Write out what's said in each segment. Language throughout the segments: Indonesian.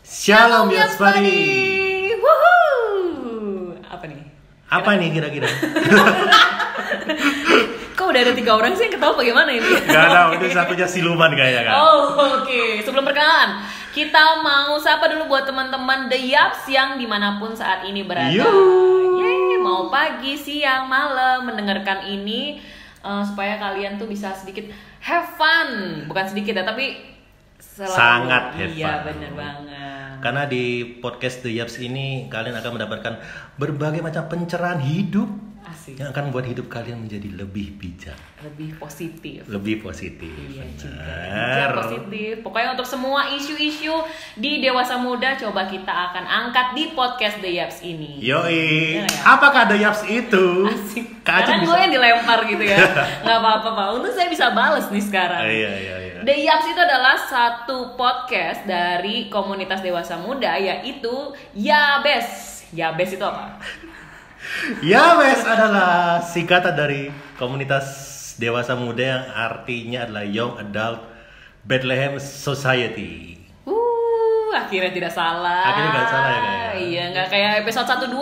Shalom Yatsmani. Woohoo. Apa nih? Apa nih kira-kira? Kok udah ada 3 orang sih yang ketawa bagaimana ini? Gak tahu, itu satunya siluman kayaknya kan. Oke. Sebelum perkenalan, kita mau sapa dulu buat teman-teman The Yaps yang dimanapun saat ini berada. Yeay, mau pagi, siang, malam mendengarkan ini supaya kalian tuh bisa sedikit have fun. Bukan sedikit ya, tapi selalu. Sangat have fun. Iya, benar banget. Karena di podcast The Yaps ini kalian akan mendapatkan berbagai macam pencerahan hidup Asik. yang akan membuat hidup kalian menjadi lebih bijak, Lebih positif. lebih positif. Iya juga. Benar. Bijak, positif. Pokoknya untuk semua isu-isu di dewasa muda coba kita akan angkat di podcast The Yaps ini. Yoi. Iya, ya. Apakah The Yaps itu? Asik. Kak Acun Karena gue yang dilempar gitu ya. Nggak apa-apa Pak. Untung saya bisa bales nih sekarang. Iya. The Yaps itu adalah satu podcast dari komunitas dewasa muda, yaitu Yabes. Yabes itu apa? Yabes adalah singkatan dari komunitas dewasa muda yang artinya adalah Young Adult Bethlehem Society. Akhirnya tidak salah. Akhirnya nggak salah ya kayaknya. Iya, nggak kayak episode 1-2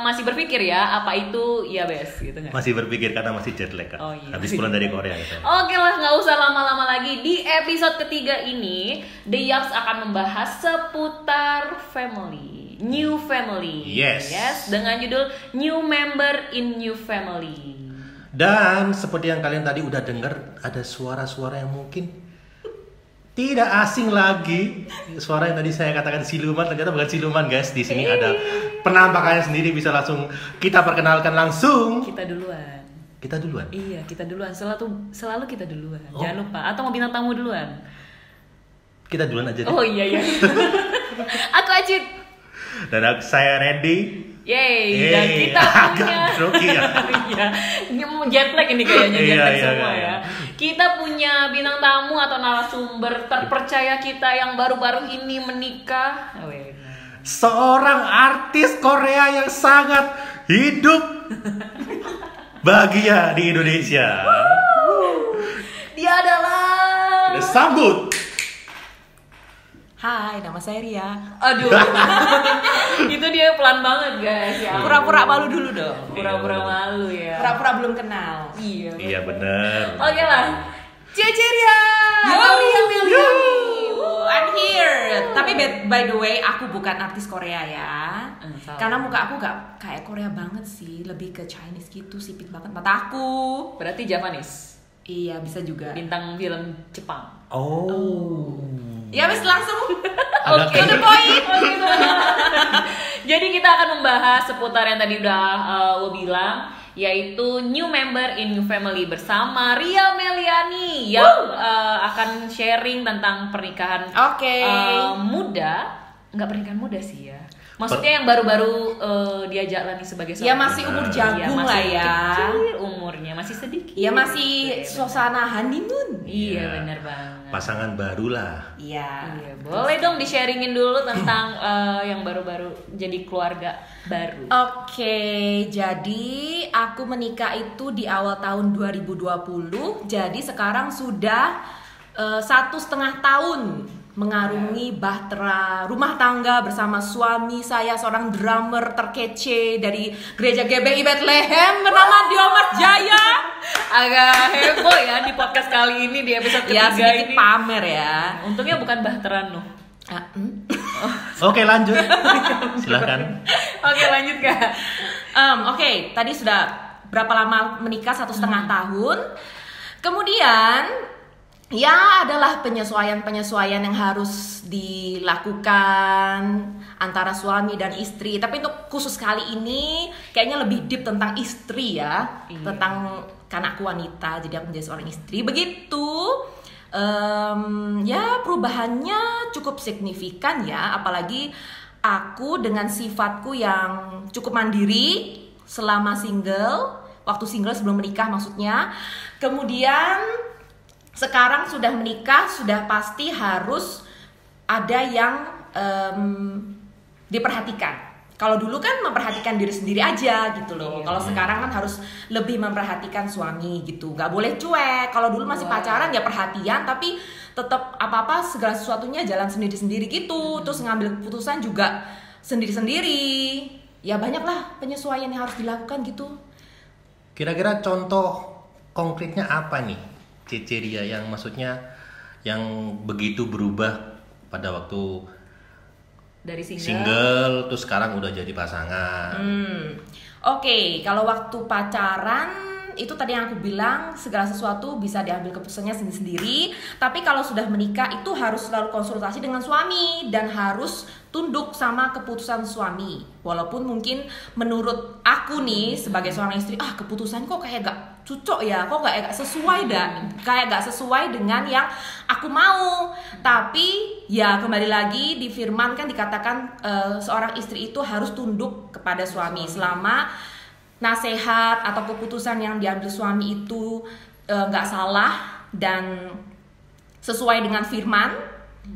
masih berpikir ya apa itu Yabes gitu nggak? Masih berpikir karena masih jet lag kan. Oh, iya. Habis pulang dari Korea gitu. Oke lah, nggak usah lama-lama lagi. Di episode ketiga ini, The Yaps akan membahas seputar family, new family. Yes. Dengan judul New Member in New Family. Dan seperti yang kalian tadi udah dengar, ada suara-suara yang mungkin tidak asing lagi. Suara yang tadi saya katakan siluman, ternyata bukan siluman guys. Di sini ada penampakannya sendiri, bisa langsung kita perkenalkan langsung. Kita duluan. Kita duluan. Iya, kita duluan. Selalu kita duluan. Oh. Jangan lupa. Atau mau bintang tamu duluan. Kita duluan aja deh. Oh iya. Aku Acit. Dan saya Randy. Yeay, dan kita punya grogi ya. Iya, ini mau jet lag ini kayaknya, jet lag Iya, semua iya. ya. Kita punya bintang tamu atau narasumber terpercaya kita yang baru-baru ini menikah. Seorang artis Korea yang sangat hidup bahagia di Indonesia. Dia adalah. Kita sambut. Hai, nama saya Ria. Aduh, itu dia pelan banget guys. Ya, Pura-pura malu dulu dong. pura-pura malu ya. Pura-pura belum kenal. Iya. Iya benar. Oke lah, Cece Ria. Yo, Ria Meliani. I'm here. Tapi by the way, aku bukan artis Korea ya. Salah. Karena muka aku gak kayak Korea banget sih, lebih ke Chinese gitu, sipit banget mataku. Berarti Japanese. Iya, bisa juga. Bintang film Jepang. Oh. Ya wis langsung. Agak To the point. Jadi kita akan membahas seputar yang tadi udah lo bilang, yaitu New Member in New Family bersama Ria Meliani yang akan sharing tentang pernikahan Oke. muda. Nggak pernikahan muda sih ya. Maksudnya yang baru-baru dia jalani sebagai Ya seorang. masih umur Iya, jagung masih lah ya. kecil umurnya, masih sedikit. Ya masih Iya, suasana honeymoon. Iya, Iya. benar banget. Pasangan baru lah. Iya. Iya, boleh dong di-sharingin dulu tentang yang baru-baru jadi keluarga baru. Oke, jadi aku menikah itu di awal tahun 2020. Jadi sekarang sudah 1,5 tahun mengarungi bahtera rumah tangga bersama suami saya, seorang drummer terkece dari gereja GBI Bethlehem bernama Diomas Jaya. Agak heboh ya di podcast kali ini, di episode Ya ketiga sedikit ini. pamer ya. Untungnya bukan bahteran loh. Oke lanjut. Silahkan. Oke, lanjut Kak. Oke, tadi sudah berapa lama menikah? 1,5 tahun. Kemudian ya adalah penyesuaian yang harus dilakukan antara suami dan istri. Tapi untuk khusus kali ini kayaknya lebih deep tentang istri ya, Iya. tentang karena aku wanita, jadi aku menjadi seorang istri. Begitu. Ya perubahannya cukup signifikan ya, apalagi aku dengan sifatku yang cukup mandiri selama waktu single sebelum menikah maksudnya. Kemudian sekarang sudah menikah, sudah pasti harus ada yang diperhatikan. Kalau dulu kan memperhatikan diri sendiri aja gitu loh. Iya. Kalau sekarang kan harus lebih memperhatikan suami gitu. Nggak boleh cuek. Kalau dulu masih pacaran ya perhatian, tapi tetap apa-apa segala sesuatunya jalan sendiri-sendiri gitu. Terus ngambil keputusan juga sendiri-sendiri. Ya banyaklah penyesuaian yang harus dilakukan gitu. Kira-kira contoh konkretnya apa nih, Cece Ria, yang maksudnya yang begitu berubah pada waktu Dari single terus sekarang udah jadi pasangan? Oke, kalau waktu pacaran itu tadi yang aku bilang segala sesuatu bisa diambil keputusannya sendiri-sendiri. Tapi kalau sudah menikah itu harus selalu konsultasi dengan suami dan harus tunduk sama keputusan suami. Walaupun mungkin menurut aku nih sebagai seorang istri, keputusan kok kayak gak cocok ya, kok gak sesuai kayak gak sesuai dengan yang aku mau. Tapi ya kembali lagi di firman kan dikatakan seorang istri itu harus tunduk kepada suami selama nasihat atau keputusan yang diambil suami itu nggak salah dan sesuai dengan firman,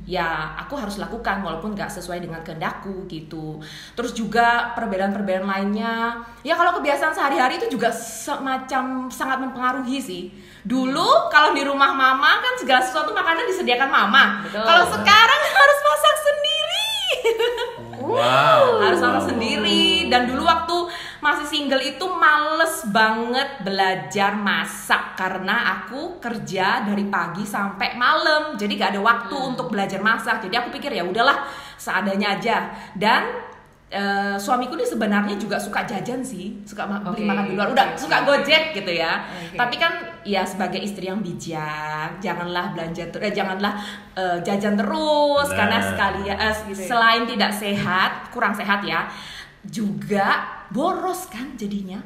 ya aku harus lakukan walaupun nggak sesuai dengan kehendakku gitu. Terus juga perbedaan-perbedaan lainnya, ya kalau kebiasaan sehari-hari itu juga semacam sangat mempengaruhi sih. Dulu kalau di rumah mama kan segala sesuatu makanan disediakan mama. Betul. Kalau sekarang harus masak sendiri. Wow. Harus masak sendiri. Dan dulu waktu masih single itu males banget belajar masak karena aku kerja dari pagi sampai malam, jadi gak ada waktu untuk belajar masak. Jadi aku pikir ya udahlah seadanya aja. Dan suamiku nih sebenarnya juga suka jajan sih, suka beli makan di luar, udah suka gojek gitu ya. Tapi kan ya sebagai istri yang bijak, janganlah belanja janganlah jajan terus karena selain tidak sehat, kurang sehat ya, juga boros kan jadinya.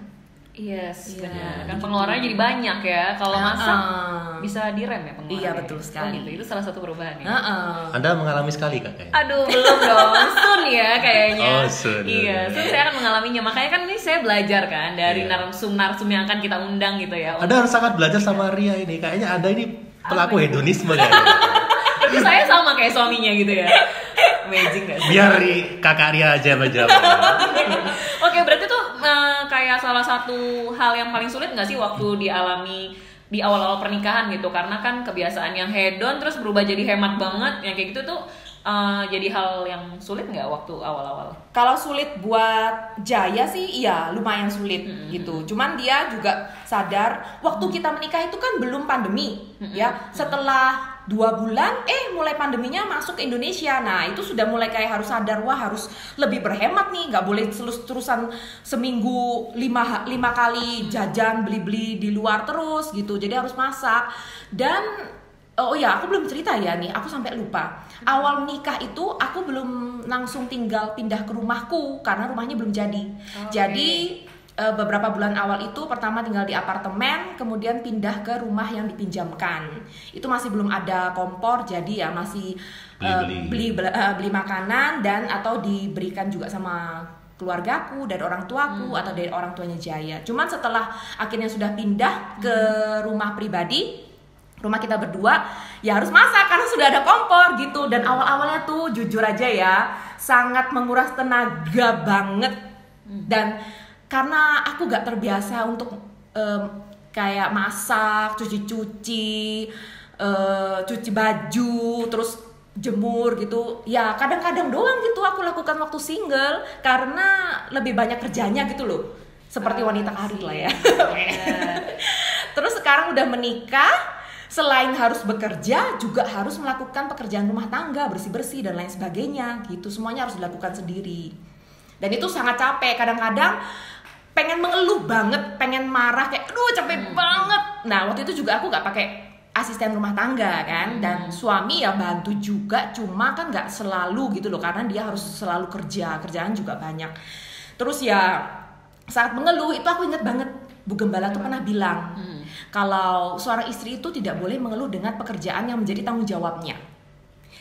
Yes, Iya, benar. Kan gitu. pengeluarannya jadi banyak ya. Kalau masak bisa direm ya pengeluarannya. Iya, betul sekali. Gitu. Itu salah satu perubahan ya. Anda mengalami sekali Kak kayaknya? Aduh, belum dong. Soon ya kayaknya. Oh, soon. Iya, soon saya akan mengalaminya. Makanya kan ini saya belajar kan dari Iya. narsum-narsum yang akan kita undang gitu ya. Anda harus sangat belajar sama Ria ini. Kayaknya Anda ini pelaku hedonisme kayaknya. Itu saya sama kayak suaminya gitu ya. Amazing gak sih? Biar Kakak Ria aja menjawab. Oke, berarti tuh kayak salah satu hal yang paling sulit nggak sih waktu dialami di awal-awal pernikahan gitu? Karena kan kebiasaan yang hedon terus berubah jadi hemat banget, yang kayak gitu tuh jadi hal yang sulit nggak waktu awal-awal? Kalau sulit buat Jaya sih iya lumayan sulit gitu. Cuman dia juga sadar waktu kita menikah itu kan belum pandemi ya. Setelah 2 bulan mulai pandeminya masuk ke Indonesia. Nah itu sudah mulai kayak harus sadar, wah harus lebih berhemat nih, nggak boleh terusan seminggu 5 kali jajan beli-beli di luar terus gitu. Jadi harus masak. Dan oh ya, aku belum cerita ya nih, aku sampai lupa. Awal nikah itu aku belum langsung pindah ke rumahku karena rumahnya belum jadi. Jadi beberapa bulan awal itu pertama tinggal di apartemen, kemudian pindah ke rumah yang dipinjamkan. Itu masih belum ada kompor, jadi ya masih beli makanan dan atau diberikan juga sama keluargaku, dari orang tuaku atau dari orang tuanya Jaya. Cuman setelah akhirnya sudah pindah ke rumah pribadi, rumah kita berdua, ya harus masak karena sudah ada kompor gitu. Dan awal-awalnya tuh jujur aja ya, sangat menguras tenaga banget. Dan karena aku gak terbiasa untuk kayak masak, cuci baju, terus jemur gitu. Ya kadang-kadang doang gitu aku lakukan waktu single karena lebih banyak kerjanya gitu loh. Seperti wanita karir lah ya. Terus sekarang udah menikah, selain harus bekerja juga harus melakukan pekerjaan rumah tangga, bersih-bersih dan lain sebagainya gitu. Semuanya harus dilakukan sendiri. Dan itu sangat capek. Kadang-kadang pengen mengeluh banget, pengen marah kayak aduh capek banget. Nah waktu itu juga aku gak pakai asisten rumah tangga kan, dan suami ya bantu juga, cuma kan gak selalu gitu loh karena dia harus selalu kerjaan juga banyak. Terus ya saat mengeluh itu aku inget banget Bu Gembala tuh pernah bilang kalau seorang istri itu tidak boleh mengeluh dengan pekerjaan yang menjadi tanggung jawabnya.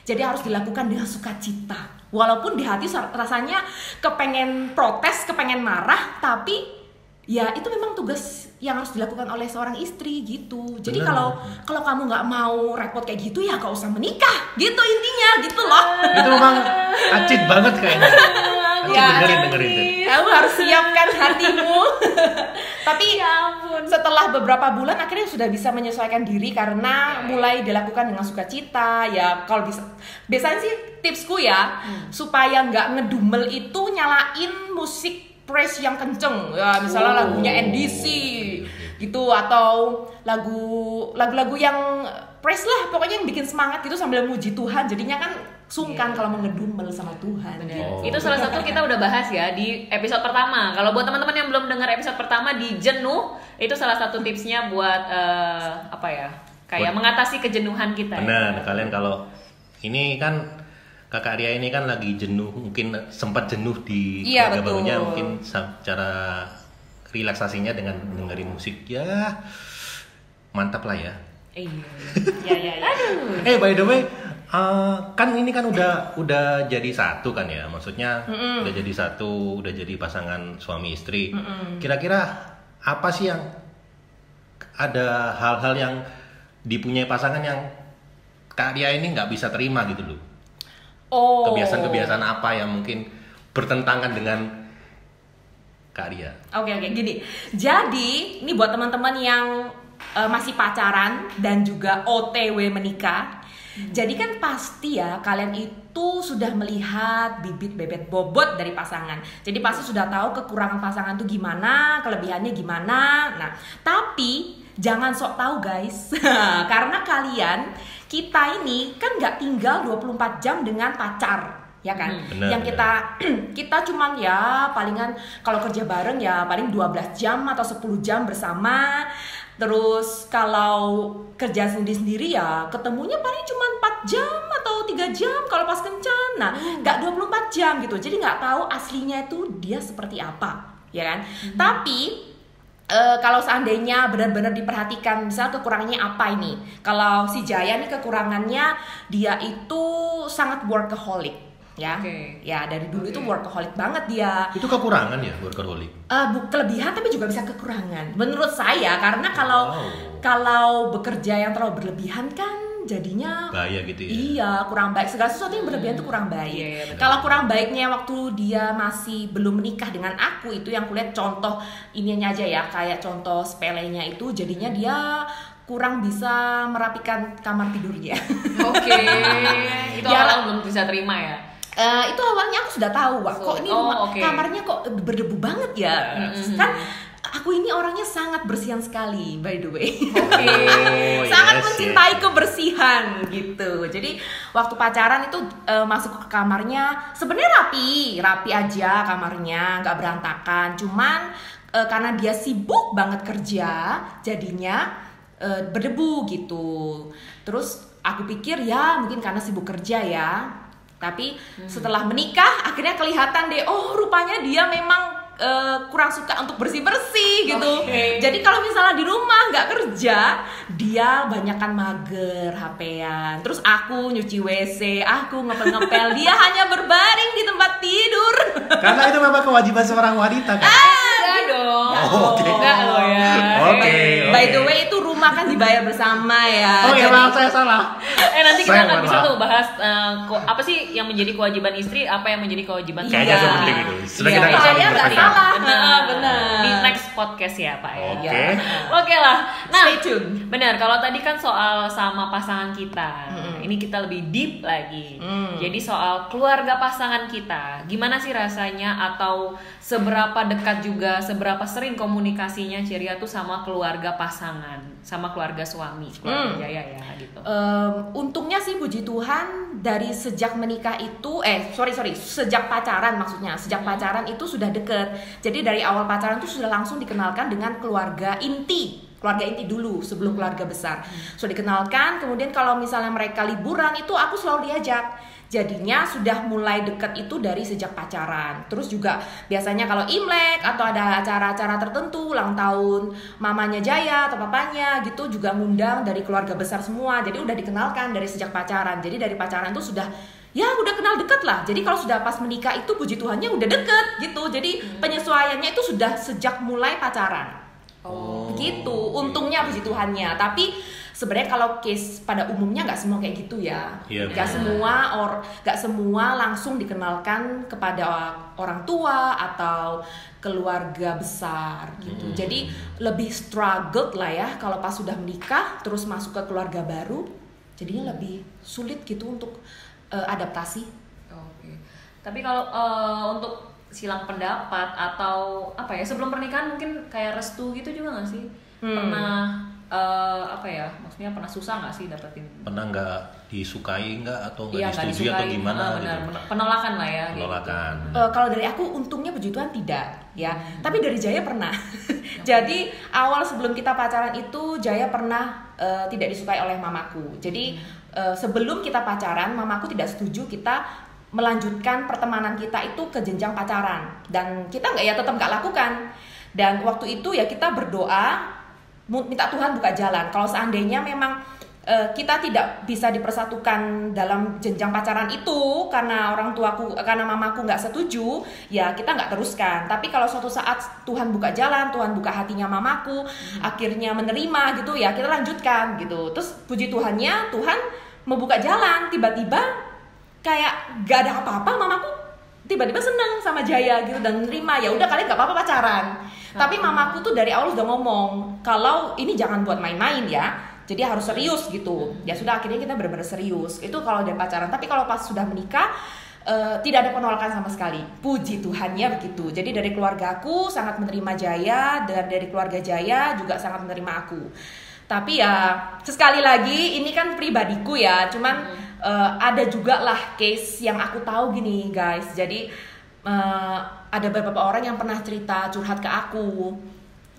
Jadi harus dilakukan dengan sukacita. Walaupun di hati rasanya kepengen protes, kepengen marah, tapi ya itu memang tugas yang harus dilakukan oleh seorang istri gitu. Jadi kalau kamu nggak mau repot kayak gitu ya nggak usah menikah gitu intinya gitu loh. Itu memang acit banget kayaknya. Ya, dengerin. kamu harus siapkan hatimu. Tapi Ya ampun. setelah beberapa bulan akhirnya sudah bisa menyesuaikan diri karena mulai dilakukan dengan sukacita. Ya kalau bisa, biasanya sih tipsku ya supaya nggak ngedumel itu nyalain musik praise yang kenceng. Ya misalnya lagunya NDC gitu, atau lagu-lagu yang praise lah, pokoknya yang bikin semangat gitu sambil muji Tuhan. Jadinya kan sungkan kalau mau ngedumel sama Tuhan. Itu salah satu kita udah bahas ya di episode pertama. Kalau buat teman-teman yang belum dengar episode pertama di jenuh, itu salah satu tipsnya buat kayak mengatasi kejenuhan kita. Benar, kalian kalau ini kan Kakak Ria ini kan lagi jenuh, mungkin sempat jenuh di keluarga barunya, mungkin cara relaksasinya dengan dengerin musik. Ya mantap lah ya. Iya. Aduh. By the way, kan ini kan udah jadi satu kan ya, maksudnya udah jadi satu, udah jadi pasangan suami istri. Kira-kira apa sih yang ada hal-hal yang dipunyai pasangan yang Kak Ria ini nggak bisa terima gitu loh? Kebiasaan-kebiasaan apa yang mungkin bertentangan dengan Kak Ria? Oke, gini. Jadi ini buat teman-teman yang masih pacaran dan juga OTW menikah. Jadi kan pasti ya kalian itu sudah melihat bibit bebet bobot dari pasangan. Jadi pasti sudah tahu kekurangan pasangan itu gimana, kelebihannya gimana. Nah, tapi jangan sok tahu guys. Karena kita ini kan nggak tinggal 24 jam dengan pacar, ya kan? Yang kita cuman ya palingan kalau kerja bareng ya paling 12 jam atau 10 jam bersama. Terus kalau kerja sendiri ya ketemunya paling cuma 4 jam atau 3 jam kalau pas kencan. Nah, nggak 24 jam gitu. Jadi nggak tahu aslinya itu dia seperti apa, ya kan? Tapi kalau seandainya benar-benar diperhatikan, misalnya kekurangannya apa ini? Kalau si Jaya nih kekurangannya dia itu sangat workaholic. Ya, ya dari dulu itu workaholic banget dia. Itu kekurangan ya workaholic? Kelebihan tapi juga bisa kekurangan. Menurut saya karena kalau bekerja yang terlalu berlebihan kan jadinya bahaya gitu ya. Iya, kurang baik. Segala sesuatu yang berlebihan itu kurang baik. Kalau kurang baiknya waktu dia masih belum menikah dengan aku itu yang kulihat contoh ininya aja ya, kayak contoh sepelenya itu jadinya dia kurang bisa merapikan kamar tidurnya. Itu awalnya belum bisa terima ya. Itu awalnya aku sudah tahu, Wak. Kok ini kamarnya kok berdebu banget ya? Kan aku ini orangnya sangat bersihan sekali, by the way. Sangat mencintai kebersihan gitu. Jadi waktu pacaran itu masuk ke kamarnya sebenarnya rapi aja kamarnya, nggak berantakan. Cuman karena dia sibuk banget kerja, jadinya berdebu gitu. Terus aku pikir ya mungkin karena sibuk kerja ya. Tapi setelah menikah akhirnya kelihatan deh, rupanya dia memang kurang suka untuk bersih-bersih gitu. Jadi kalau misalnya di rumah nggak kerja, dia banyakan mager, HP-an. Terus aku nyuci WC, aku ngepel-ngepel, dia hanya berbaring di tempat tidur. Karena itu memang kewajiban seorang wanita kan? Enggak dong. Enggak loh ya. By the way itu rumah kan dibayar bersama ya. Maaf saya salah. Nanti kita nggak bisa tuh bahas apa sih yang menjadi kewajiban istri, apa yang menjadi kewajiban kayaknya sepenting itu. Sudah kita nggak saling bertanya. Benar. Benar. Di next podcast ya Pak ya. Oke lah. Nah, stay tune. Benar. Kalau tadi kan soal sama pasangan kita, ini kita lebih deep lagi. Jadi soal keluarga pasangan kita, gimana sih rasanya atau seberapa dekat juga, seberapa sering komunikasinya Ciria tuh sama keluarga pasangan, sama keluarga suami, keluarga Jaya ya gitu. Untungnya sih puji Tuhan dari sejak menikah itu, sejak pacaran maksudnya, sejak pacaran itu sudah deket. Jadi dari awal pacaran itu sudah langsung dikenalkan dengan keluarga inti dulu sebelum keluarga besar. So dikenalkan, kemudian kalau misalnya mereka liburan itu aku selalu diajak. Jadinya sudah mulai dekat itu dari sejak pacaran. Terus juga biasanya kalau Imlek atau ada acara-acara tertentu, ulang tahun mamanya Jaya atau papanya gitu juga ngundang dari keluarga besar semua. Jadi udah dikenalkan dari sejak pacaran. Jadi dari pacaran itu sudah kenal dekat lah. Jadi kalau sudah pas menikah itu puji Tuhannya udah deket gitu. Jadi penyesuaiannya itu sudah sejak mulai pacaran. Gitu. Untungnya puji Tuhannya. Tapi Sebenarnya kalau case pada umumnya nggak semua kayak gitu ya. Iya, Nggak semua langsung dikenalkan kepada orang tua atau keluarga besar gitu. Jadi lebih struggled lah ya kalau pas sudah menikah terus masuk ke keluarga baru, jadinya lebih sulit gitu untuk adaptasi. Oke. Tapi kalau untuk silang pendapat atau apa ya sebelum pernikahan mungkin kayak restu gitu juga nggak sih? Pernah maksudnya pernah susah nggak sih dapetin? Pernah nggak disukai nggak atau nggak Iya, disetujui atau gimana? Benar, gitu? penolakan lah ya. Penolakan. Kalau dari aku untungnya puji Tuhan tidak ya, tapi dari Jaya pernah. Jadi awal sebelum kita pacaran itu Jaya pernah tidak disukai oleh mamaku. Jadi sebelum kita pacaran mamaku tidak setuju kita melanjutkan pertemanan kita itu ke jenjang pacaran, dan kita tetap nggak lakukan. Dan waktu itu ya kita berdoa minta Tuhan buka jalan. Kalau seandainya memang kita tidak bisa dipersatukan dalam jenjang pacaran itu karena karena mamaku nggak setuju, ya kita nggak teruskan. Tapi kalau suatu saat Tuhan buka jalan, Tuhan buka hatinya mamaku, akhirnya menerima gitu, ya kita lanjutkan gitu. Terus puji Tuhannya, Tuhan membuka jalan, tiba-tiba kayak gak ada apa-apa, mamaku tiba-tiba senang sama Jaya gitu dan menerima. Ya udah, kalian nggak apa-apa pacaran. Tapi mamaku tuh dari awal udah ngomong kalau ini jangan buat main-main ya, jadi harus serius gitu. Ya sudah, akhirnya kita benar-benar serius. Itu kalau udah pacaran. Tapi kalau pas sudah menikah tidak ada penolakan sama sekali. Puji Tuhannya begitu. Jadi dari keluargaku sangat menerima Jaya, dan dari keluarga Jaya juga sangat menerima aku. Tapi ya sekali lagi ini kan pribadiku ya. Cuman ada juga lah case yang aku tahu gini guys. Jadi ada beberapa orang yang pernah cerita curhat ke aku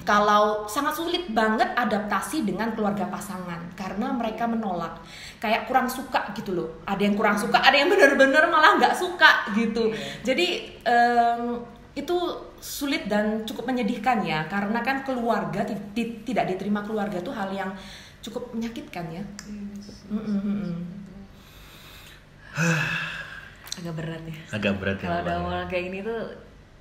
kalau sangat sulit banget adaptasi dengan keluarga pasangan karena mereka menolak, kayak kurang suka gitu loh. Ada yang kurang suka, ada yang benar-benar malah nggak suka gitu. Jadi itu sulit dan cukup menyedihkan ya, karena kan keluarga tidak diterima keluarga itu hal yang cukup menyakitkan ya. Agak berat ya. Agak berat ya. Kalau ada orang kayak gini tuh,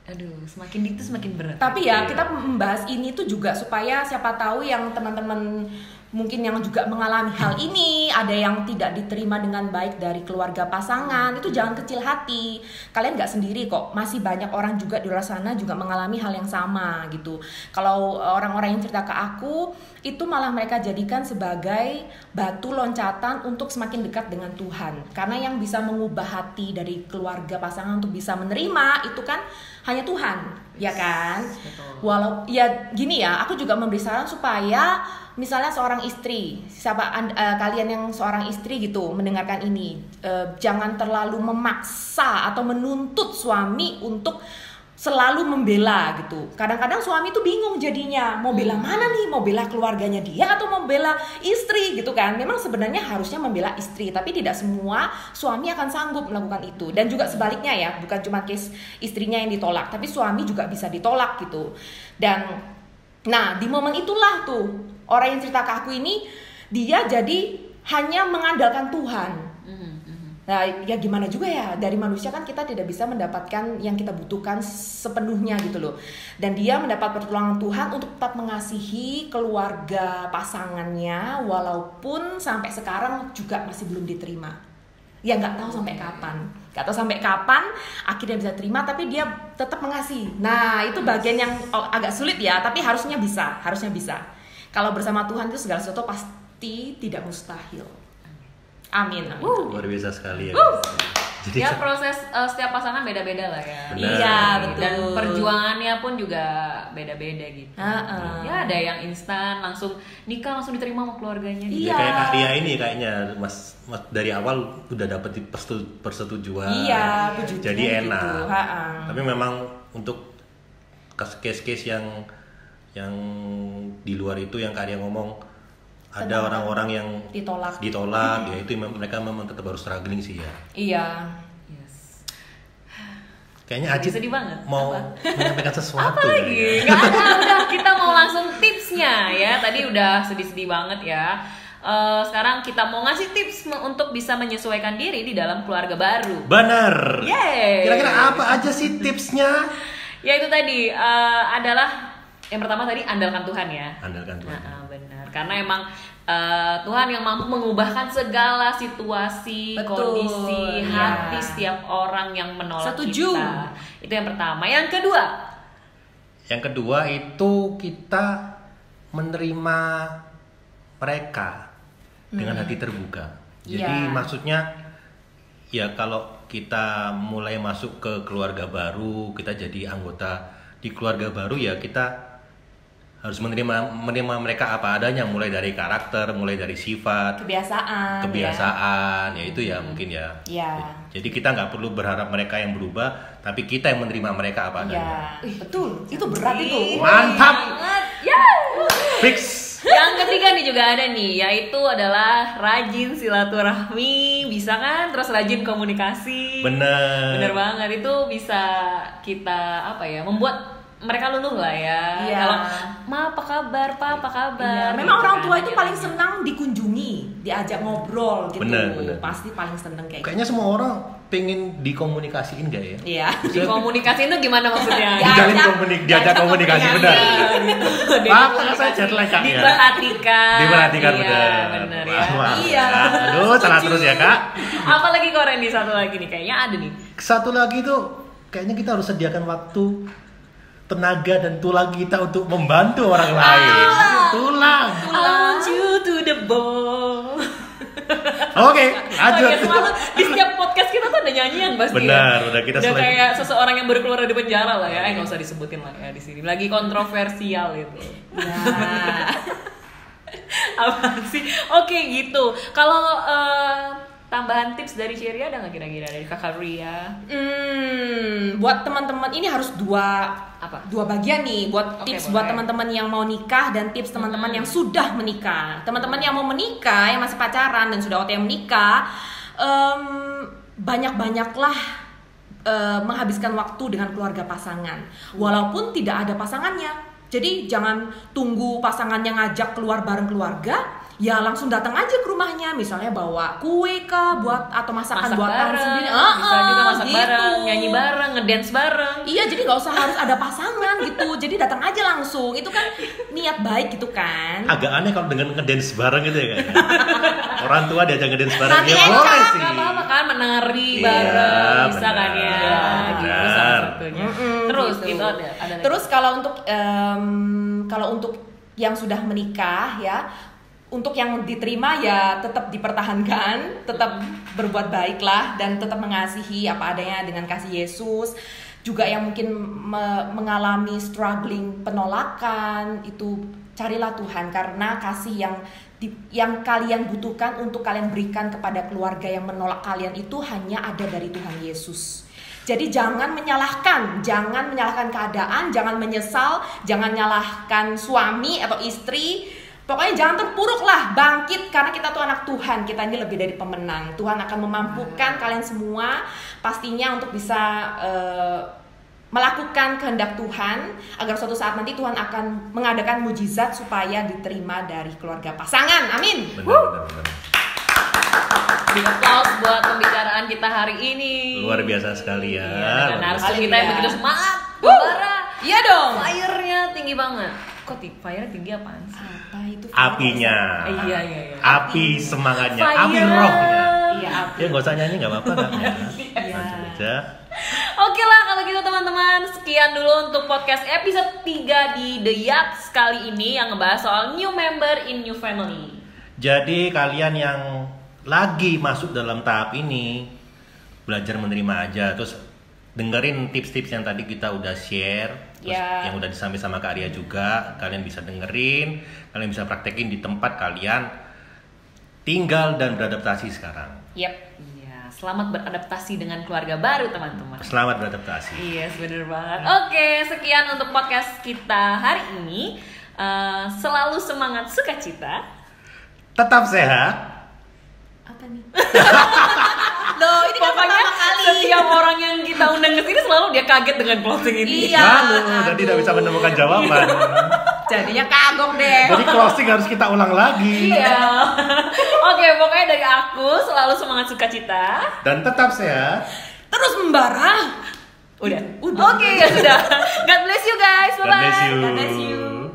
aduh, semakin berat. Tapi ya kita membahas ini tuh juga supaya siapa tahu yang teman-teman mungkin yang juga mengalami hal ini, ada yang tidak diterima dengan baik dari keluarga pasangan, itu jangan kecil hati. Kalian nggak sendiri kok, masih banyak orang juga di luar sana juga mengalami hal yang sama gitu. Kalau orang-orang yang cerita ke aku, itu malah mereka jadikan sebagai batu loncatan untuk semakin dekat dengan Tuhan. Karena yang bisa mengubah hati dari keluarga pasangan untuk bisa menerima itu kan hanya Tuhan, ya kan? Walau ya gini ya, aku juga memberi saran supaya misalnya seorang istri, kalian yang seorang istri gitu mendengarkan ini, jangan terlalu memaksa atau menuntut suami untuk selalu membela gitu. Kadang-kadang suami tuh bingung jadinya mau bela mana nih, mau bela keluarganya dia atau mau bela istri gitu kan. Memang sebenarnya harusnya membela istri, tapi tidak semua suami akan sanggup melakukan itu. Dan juga sebaliknya ya, bukan cuma case istrinya yang ditolak, tapi suami juga bisa ditolak gitu. Dan nah di momen itulah tuh orang yang cerita ke aku ini, dia jadi hanya mengandalkan Tuhan. Nah ya gimana juga ya, dari manusia kan kita tidak bisa mendapatkan yang kita butuhkan sepenuhnya gitu loh. Dan dia mendapat pertolongan Tuhan untuk tetap mengasihi keluarga pasangannya, walaupun sampai sekarang juga masih belum diterima. Ya nggak tahu sampai kapan, akhirnya bisa terima, tapi dia tetap mengasihi. Nah itu bagian yang agak sulit ya, tapi harusnya bisa. Kalau bersama Tuhan itu segala sesuatu pasti tidak mustahil. Amin. Luar biasa sekali ya. Jadi ya proses setiap pasangan beda-beda lah ya. Benar. Iya betul. Dan perjuangannya pun juga beda-beda gitu. Ya ada yang instan langsung nikah langsung diterima sama keluarganya. Iya. Ya, kayak Kak Ria ini kayaknya mas dari awal udah dapet persetujuan. Iya, puji Tuhan jadi gitu. enak. Tapi memang untuk case-case yang di luar itu yang Kak Ria ngomong, ada orang-orang yang ditolak ya itu mereka memang tetap harus struggling sih ya. Iya. Yes. Kayaknya Ajit sedih banget. mau menyampaikan sesuatu. Apa lagi? Nggak ada, udah kita mau langsung tipsnya ya. Tadi udah sedih-sedih banget ya. Sekarang kita mau ngasih tips untuk bisa menyesuaikan diri di dalam keluarga baru. Benar. Yeay. Kira-kira apa aja sih tipsnya? Ya itu tadi adalah yang pertama tadi andalkan Tuhan ya. Andalkan Tuhan. Benar. Karena emang Tuhan yang mampu mengubahkan segala situasi, Betul, kondisi, ya. hati setiap orang yang menolak Setuju. kita. Itu yang pertama. Yang kedua, itu kita menerima mereka dengan hati terbuka. Jadi Ya. maksudnya ya kalau kita mulai masuk ke keluarga baru, kita jadi anggota di keluarga baru, ya kita harus menerima mereka apa adanya, mulai dari karakter, mulai dari sifat, kebiasaan, ya itu ya mungkin ya. Ya. Jadi kita nggak perlu berharap mereka yang berubah, tapi kita yang menerima mereka apa adanya. Ya, betul. Itu berat itu. Mantap. banget. Ya. Fix. Yang ketiga nih juga ada nih, yaitu adalah rajin silaturahmi, bisa kan? Terus rajin komunikasi. Bener banget, itu bisa kita membuat mereka luluh lah ya. Iya. Kalau Ma apa kabar, Pa apa kabar. Iya, memang gitu orang kan. tua itu paling senang dikunjungi, diajak ngobrol gitu. Bener. Pasti paling seneng kayak Kayaknya semua orang pengen dikomunikasiin gak ya? Iya. Dikomunikasiin itu gimana maksudnya? Diajak komunikasi, benar. Apa saya jet lag Kak, ya? Iya, Diperhatikan benar. bener ya. Wah, Iya. Aduh, salah terus ya Kak. Apalagi kok Randy, satu lagi nih, kayaknya ada nih. Satu lagi tuh, kayaknya kita harus sediakan waktu, tenaga dan tulang kita untuk membantu orang lain. Tulang. I want you to the bone. Oke, lanjut. Oh iya, selalu di setiap podcast kita tuh ada nyanyian pasti. Benar, ya. udah kita Udah selesai. kayak seseorang yang baru keluar dari penjara lah ya. Nggak usah disebutin lah ya di sini. Lagi kontroversial itu. Ya. Apa sih? Oke gitu. Kalau tambahan tips dari Cherry ada nggak kira-kira dari Kakak Ria? Buat teman-teman ini harus dua bagian nih. Buat Oke, tips boleh. buat teman-teman yang mau nikah dan tips teman-teman yang sudah menikah. Teman-teman yang mau menikah, yang masih pacaran dan sudah yang menikah, banyak-banyaklah menghabiskan waktu dengan keluarga pasangan, walaupun tidak ada pasangannya. Jadi jangan tunggu pasangannya ngajak keluar bareng keluarga, ya langsung datang aja ke rumahnya, misalnya bawa kue kah buat atau masakan buatan bareng, sendiri. bisa juga masak gitu. bareng, nyanyi bareng, ngedance bareng. Iya, jadi nggak usah harus ada pasangan gitu. Jadi datang aja langsung. Itu kan niat baik gitu kan. Agak aneh kalau dengan ngedance bareng gitu ya kayaknya. Orang tua diajak ngedance bareng, Nanti ya enak, boleh sih. Nggak apa-apa kan, menari Iya, bareng, bisa kan ya. benar. Gitu salah satunya. Terus gitu. itu ada lagi. Terus kalau untuk yang sudah menikah ya, untuk yang diterima ya tetap dipertahankan, tetap berbuat baiklah dan tetap mengasihi apa adanya dengan kasih Yesus. Juga yang mungkin mengalami struggling penolakan, itu carilah Tuhan, karena kasih yang kalian butuhkan untuk kalian berikan kepada keluarga yang menolak kalian itu hanya ada dari Tuhan Yesus. Jadi jangan menyalahkan keadaan, jangan menyesal, jangan nyalahkan suami atau istri. Pokoknya jangan terpuruk lah, bangkit, karena kita tuh anak Tuhan, kita ini lebih dari pemenang. Tuhan akan memampukan kalian semua pastinya untuk bisa melakukan kehendak Tuhan, agar suatu saat nanti Tuhan akan mengadakan mujizat supaya diterima dari keluarga pasangan. Amin. Benar. Big applause buat pembicaraan kita hari ini. Luar biasa sekali ya. Dengan narsum sekali kita yang ya. begitu semangat, membara. Iya dong. Fire-nya tinggi banget. Kok fire-nya tinggi apaan sih? Apa itu? Apinya. Iya. Api semangatnya, Fire. api rohnya. Iya, api. Ya nggak usah nyanyi nggak apa-apa kan? Iya. Langsung aja. Oke lah kalau gitu teman-teman, sekian dulu untuk podcast episode 3 di The Yaps kali ini yang ngebahas soal new member in new family. Jadi kalian yang lagi masuk dalam tahap ini, belajar menerima aja, terus dengerin tips-tips yang tadi kita udah share, terus Ya. yang udah disampaikan sama Kak Ria juga, kalian bisa dengerin, kalian bisa praktekin di tempat kalian tinggal dan beradaptasi sekarang. Yep. Iya, selamat beradaptasi dengan keluarga baru teman-teman. Selamat beradaptasi. Iya, bener banget. Oke, sekian untuk podcast kita hari ini. Selalu semangat sukacita. Tetap sehat. Apa nih? Loh, ini kan Pokoknya pertama kali. setiap orang yang kita undang ke sini selalu dia kaget dengan closing ini. Iya. Lalu, jadi tidak bisa menemukan jawaban. Jadinya kagok deh. Jadi closing harus kita ulang lagi. Iya. Oke, pokoknya dari aku selalu semangat sukacita. Dan tetap sehat. Terus membara. Udah. Udah. Oke, ya sudah. God bless you guys. Bye God bye. bless you. God bless you.